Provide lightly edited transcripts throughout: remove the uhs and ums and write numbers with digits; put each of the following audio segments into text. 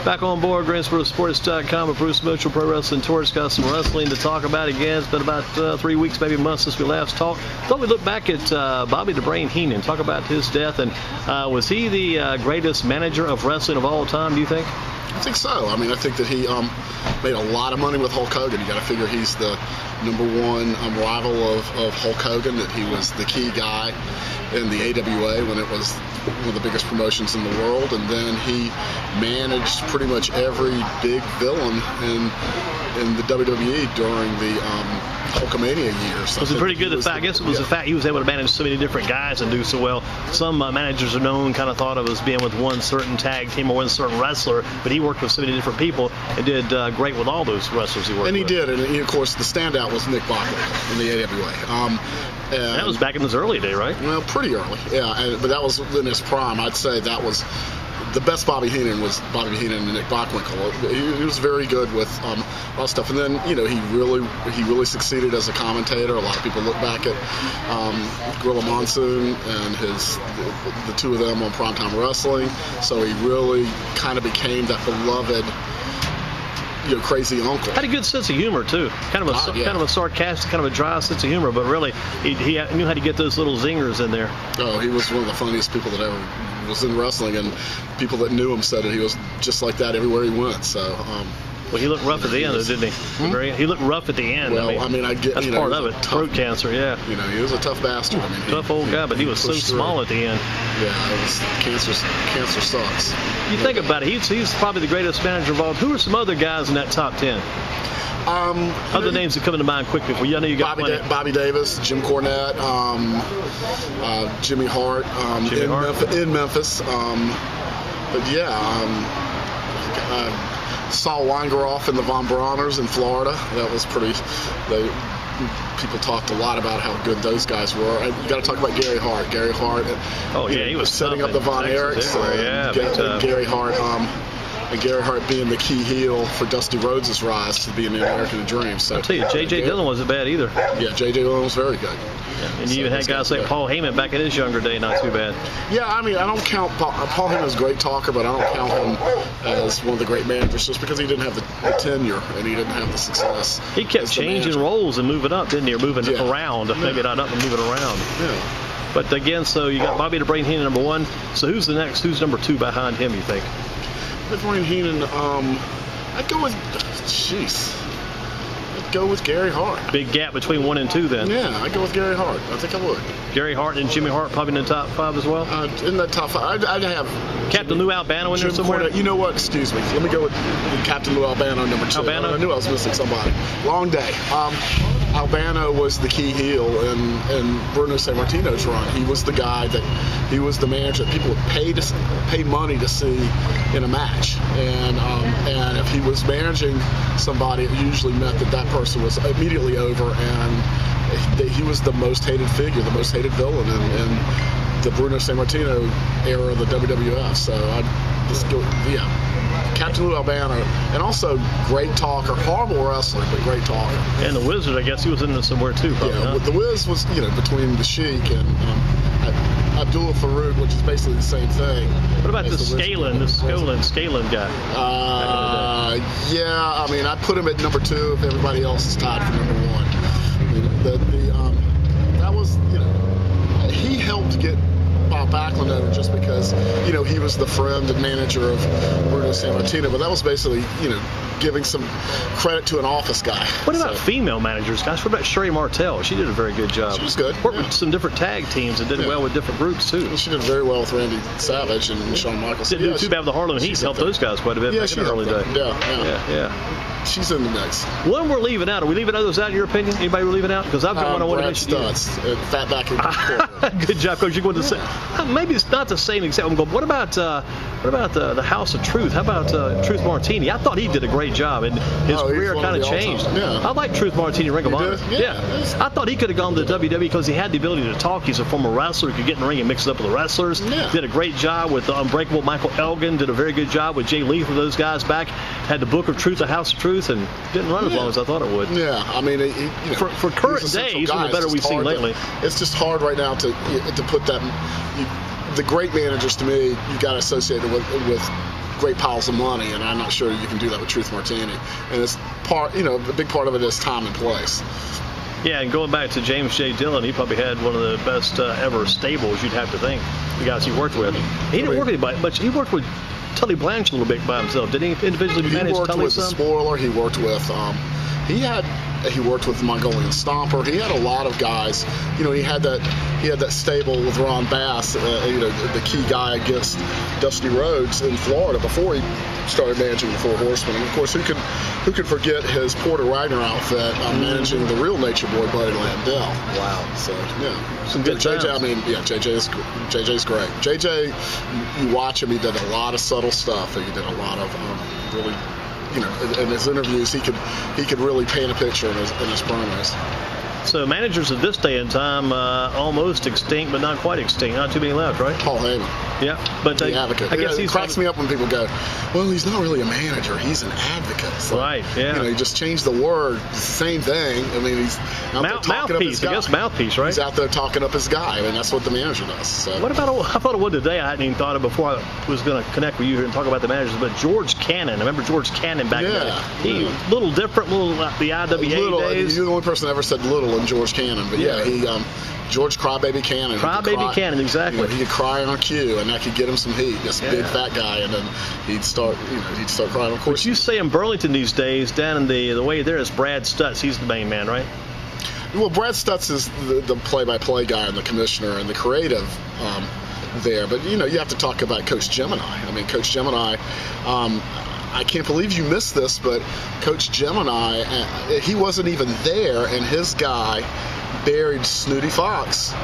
Back on board, GreensboroSports.com with Bruce Mitchell, Pro Wrestling Torch. Got some wrestling to talk about again. It's been about 3 weeks, maybe a month since we last talked. Thought we'd look back at Bobby the Brain Heenan, talk about his death. And was he the greatest manager of wrestling of all time, do you think? I think so. I mean, I think that he made a lot of money with Hulk Hogan. You got to figure he's the #1 rival of Hulk Hogan, that he was the key guy in the AWA when it was one of the biggest promotions in the world, and then he managed pretty much every big villain in the WWE during the Hulkamania years. Was it pretty good? I guess it was the fact he was able to manage so many different guys and do so well. Some managers are known kind of thought of as being with one certain tag team or one certain wrestler, but he worked with so many different people and did great with all those wrestlers he worked with. And he did, and of course the standout was Nick Bockley in the AWA. And that was back in his early day, right? Well, pretty early, yeah. But that was in his prime. I'd say that was the best Bobby Heenan was Bobby Heenan and Nick Bockwinkel. He was very good with a lot of stuff. And then, you know, he really succeeded as a commentator. A lot of people look back at Gorilla Monsoon and the two of them on Primetime Wrestling. So he really kind of became that beloved, you know, crazy uncle. Had a good sense of humor too. Kind of a sarcastic, kind of a dry sense of humor, but really he knew how to get those little zingers in there. Oh, he was one of the funniest people that ever was in wrestling, and people that knew him said that he was just like that everywhere he went. So. Well, he looked rough at the end, though, didn't he? He looked rough at the end. Well, I get that's part of it. Throat cancer, yeah. You know, he was a tough bastard. I mean, tough old guy, but he was so small at the end. Yeah, it was cancer sucks. You think about it, he's probably the greatest manager of all. Who are some other guys in that top 10? Other names that come into mind quickly for you. I know you got Bobby Davis, Jim Cornette, Jimmy Hart, in Memphis. But yeah. Saul Weingeroff in the Von Brauners in Florida. That was pretty. People talked a lot about how good those guys were. You got to talk about Gary Hart. Gary Hart. Oh yeah, he was setting up the Von Erichs. Gary Hart. And Gary Hart being the key heel for Dusty Rhodes' rise to being the American Dream. So I'll tell you, J.J. Dillon wasn't bad either. Yeah, J.J. Dillon was very good. Yeah. And you even had guys like Paul Heyman back in his younger day, not too bad. Yeah, I mean, I don't count Paul Heyman as a great talker, but I don't count him as one of the great managers just because he didn't have the tenure and he didn't have the success. He kept changing roles and moving up, didn't he? Or moving around. Yeah. Maybe not up, but moving around. Yeah. But again, so you got Bobby the Brain Heenan #1. So who's the next? Who's #2 behind him, you think? The Brain Heenan, I'd go with, I'd go with Gary Hart. Big gap between 1 and 2 then. Yeah, I'd go with Gary Hart. I think I would. Gary Hart and Jimmy Hart probably in the top 5 as well? In the top 5. I'd have Captain Lou Albano in there somewhere? Cornette. You know what? Excuse me. Let me go with Captain Lou Albano #2. Albano? I knew I was missing somebody. Long day. Albano was the key heel in Bruno Sammartino's run. He was the guy he was the manager that people would pay money to see in a match. And if he was managing somebody, it usually meant that person was immediately over, and he was the most hated figure, the most hated villain in the Bruno Sammartino era of the WWF. So I'd just go, Captain Lou Albano, and also great talker, horrible wrestler, but great talker. And the Wizard, I guess he was in there somewhere too. Probably, yeah, the Wiz was, between the Sheik and Abdullah Farouk, which is basically the same thing. What about the Scalin guy? Yeah, I mean, I'd put him at #2 if everybody else is tied for #1. That was, he helped get Bob Backlund over just because, he was the friend and manager of Bruno Sammartino, but that was basically, giving some credit to an office guy. What about female managers, guys? What about Sherry Martel? She did a very good job. She was good. Worked with some different tag teams and did well with different groups, too. Well, she did very well with Randy Savage and Shawn Michaels. Didn't do too bad with the Harlem Heat. Helped those guys quite a bit back in the early days. Yeah. She's in the mix. One we're leaving out. Are we leaving others out, in your opinion? Anybody we're leaving out? Because I've got one I want to mention. Fatback and Good job, Coach. You're going to say, maybe it's not the same exact. I'm going, what about the House of Truth? How about Truth Martini? I thought he did a great job, and his career kind of changed. Yeah. I like Truth Martini, Ring of Honor. Yeah. I thought he could have gone to the WWE because he had the ability to talk. He's a former wrestler. He could get in the ring and mix it up with the wrestlers. Yeah. Did a great job with the Unbreakable Michael Elgin. Did a very good job with Jay Lethal, those guys back. Had the Book of Truth, the House of Truth, and didn't run as long as I thought it would. Yeah, I mean, for current days, one of the better we've seen lately. It's just hard right now to put that. the great managers, to me, you got to associate it with great piles of money, and I'm not sure you can do that with Truth Martini. And it's a big part of it is time and place. Yeah, and going back to James J. Dillon, he probably had one of the best ever stables, you'd have to think, the guys he worked with. He didn't work with anybody, but he worked with Tully Blanche a little bit by himself. Did he individually manage Tully some? He worked with the Spoiler. He worked with he worked with the Mongolian Stomper. He had a lot of guys. You know, he had that stable with Ron Bass, the key guy against Dusty Rhodes in Florida before he started managing the Four Horsemen. And of course, who could forget his Porter Wagner outfit managing the real Nature Boy Buddy Landell? Wow. So yeah, some good times. JJ. I mean, yeah, JJ's great. JJ, you watch him. He did a lot of subtle stuff. He did a lot of really. In his interviews, he could really paint a picture in his promos. So managers of this day and time, almost extinct, but not quite extinct. Not too many left, right? Paul Heyman. Yeah, but the advocate. I guess it cracks me up when people go, "Well, he's not really a manager; he's an advocate." So, right. Yeah. He just changed the word. It's the same thing. I mean, he's out there talking up his guy. I guess mouthpiece, right? He's out there talking up his guy. I mean, that's what the manager does. So. What about? I thought of one today. I hadn't even thought of before I was going to connect with you here and talk about the managers. But George Cannon. I remember George Cannon back then. He little different, the IWA days. You're the only person that ever said little in George Cannon. But he George Crybaby Cannon. Crybaby Cannon, exactly. He could cry on cue, and that could get him some heat. Just a big fat guy, and then he'd start crying. Of course, but you say in Burlington these days, down in the way there is Brad Stutz. He's the main man, right? Well, Brad Stutz is the play-by-play guy and the commissioner and the creative there. But you have to talk about Coach Gemini. I mean, Coach Gemini. I can't believe you missed this, but Coach Gemini, he wasn't even there, and his guy buried Snooty Fox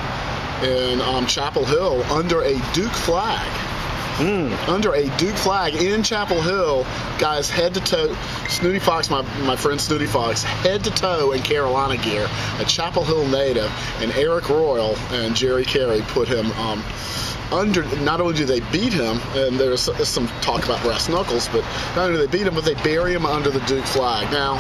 in Chapel Hill under a Duke flag. Under a Duke flag in Chapel Hill, guys, head to toe. Snooty Fox, my friend Snooty Fox, head to toe in Carolina gear, a Chapel Hill native, and Eric Royal and Jerry Carey put him under. Not only do they beat him, and there's some talk about brass knuckles, but not only do they beat him, but they bury him under the Duke flag. Now,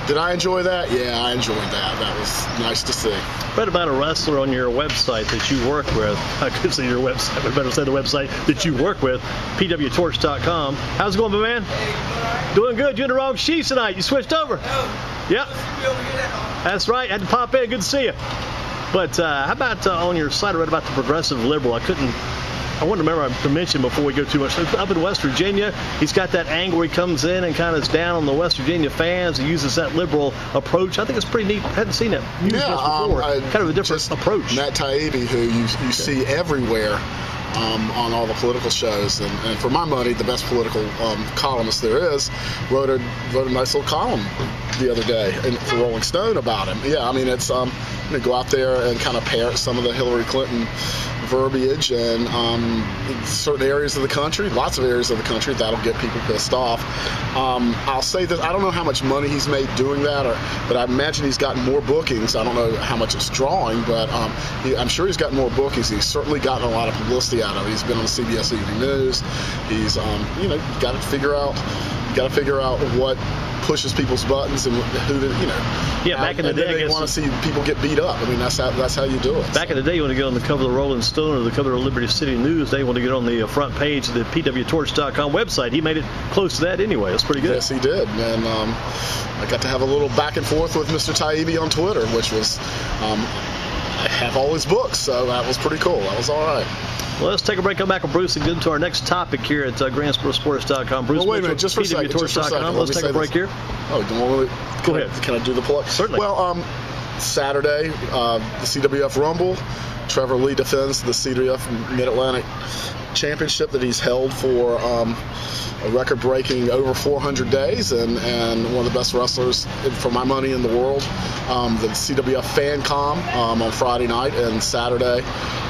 did I enjoy that? Yeah, I enjoyed that. That was nice to see. Read about a wrestler on your website that you work with. I could say your website, but better say the website that you work with, pwtorch.com. How's it going, my man? Doing good. You in the wrong Sheetz tonight. You switched over. Yep. That's right. Had to pop in. Good to see you. But how about on your site, I read about the Progressive Liberal. I wanted to remember to mention before we go too much. Up in West Virginia, he's got that angle where he comes in and kind of is down on the West Virginia fans. He uses that liberal approach. I think it's pretty neat. I hadn't seen that before. Kind of a different approach. Matt Taibbi, who you see everywhere on all the political shows, and for my money, the best political columnist there is, wrote a nice little column the other day for Rolling Stone about him. Yeah, I mean, it's go out there and kind of parrot some of the Hillary Clinton verbiage, and certain areas of the country, lots of areas of the country, that'll get people pissed off. I'll say that I don't know how much money he's made doing that, but I imagine he's gotten more bookings. I don't know how much it's drawing, but I'm sure he's gotten more bookings. He's certainly gotten a lot of publicity out of it. He's been on CBS Evening News. He's got to figure out what pushes people's buttons and who back in the day, they want to see people get beat up. I mean, that's how you do it. Back in the day, you want to get on the cover of the Rolling Stone or the cover of Liberty City News. They want to get on the front page of the pwtorch.com website. He made it close to that anyway. That's pretty good. Yes, he did. And I got to have a little back and forth with Mr. Taibbi on Twitter, which was I have all his books, so that was pretty cool. That was all right. Well, let's take a break. Come back with Bruce and get into our next topic here at GreensboroSports.com. Bruce, wait a minute, just for a second. Let's take a break here. Oh, go ahead. Can I do the plug? Certainly. Well, Saturday, the CWF Rumble. Trevor Lee defends the CWF Mid-Atlantic Championship that he's held for a record-breaking over 400 days, and one of the best wrestlers, for my money, in the world. The CWF FanCom on Friday night and Saturday.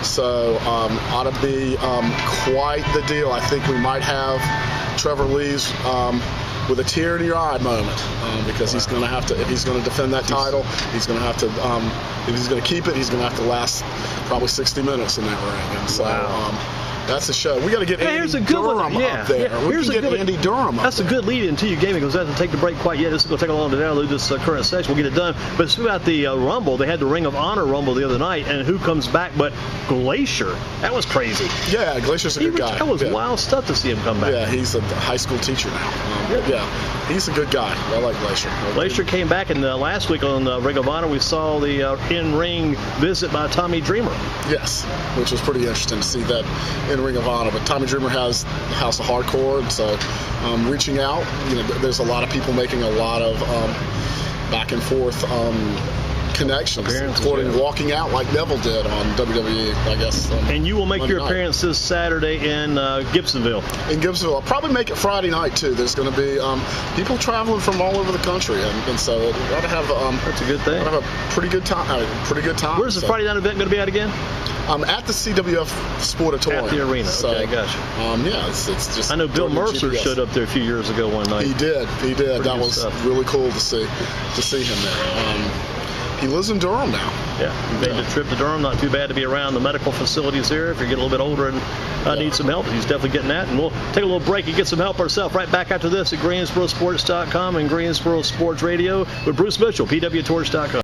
So ought to be quite the deal. I think we might have Trevor Lee's with a tear in your eye moment, because he's going to have to, if he's going to defend that title, he's going to have to, if he's going to keep it, he's going to have to last probably 60 minutes in that ring. And so That's a show. We got to get here's Andy a good Durham one. up there. We Here's can get Andy Durham up That's a good lead into your game because it doesn't take the break quite yet. This is going to take a long to download this current session. We'll get it done. But it's about the Rumble. They had the Ring of Honor Rumble the other night, and who comes back but Glacier? That was crazy. Yeah, Glacier's a good guy. That was wild stuff to see him come back. Yeah, he's a high school teacher now. Yeah, he's a good guy. I like Glacier. Glacier came back, and last week on Ring of Honor, we saw the in-ring visit by Tommy Dreamer. Yes, which was pretty interesting to see that in Ring of Honor. But Tommy Dreamer has the House of Hardcore, and so reaching out, there's a lot of people making a lot of back and forth connections, including walking out like Neville did on WWE, I guess. And you will make your appearance this Saturday in Gibsonville. In Gibsonville. I'll probably make it Friday night, too. There's going to be people traveling from all over the country, and so it ought to have that's a good thing. Ought to have a pretty good time. Where's the Friday night event going to be at again? At the CWF Sportatorium. At the arena. So, okay, gotcha. Yeah, it's just. I know Bill Mercer showed up there a few years ago one night. He did. That was really cool to see him there. He lives in Durham now. Yeah, he made the trip to Durham. Not too bad to be around the medical facilities here. If you're getting a little bit older and need some help, he's definitely getting that. And we'll take a little break and get some help ourselves right back after this at GreensboroSports.com and Greensboro Sports Radio with Bruce Mitchell, PWTorch.com.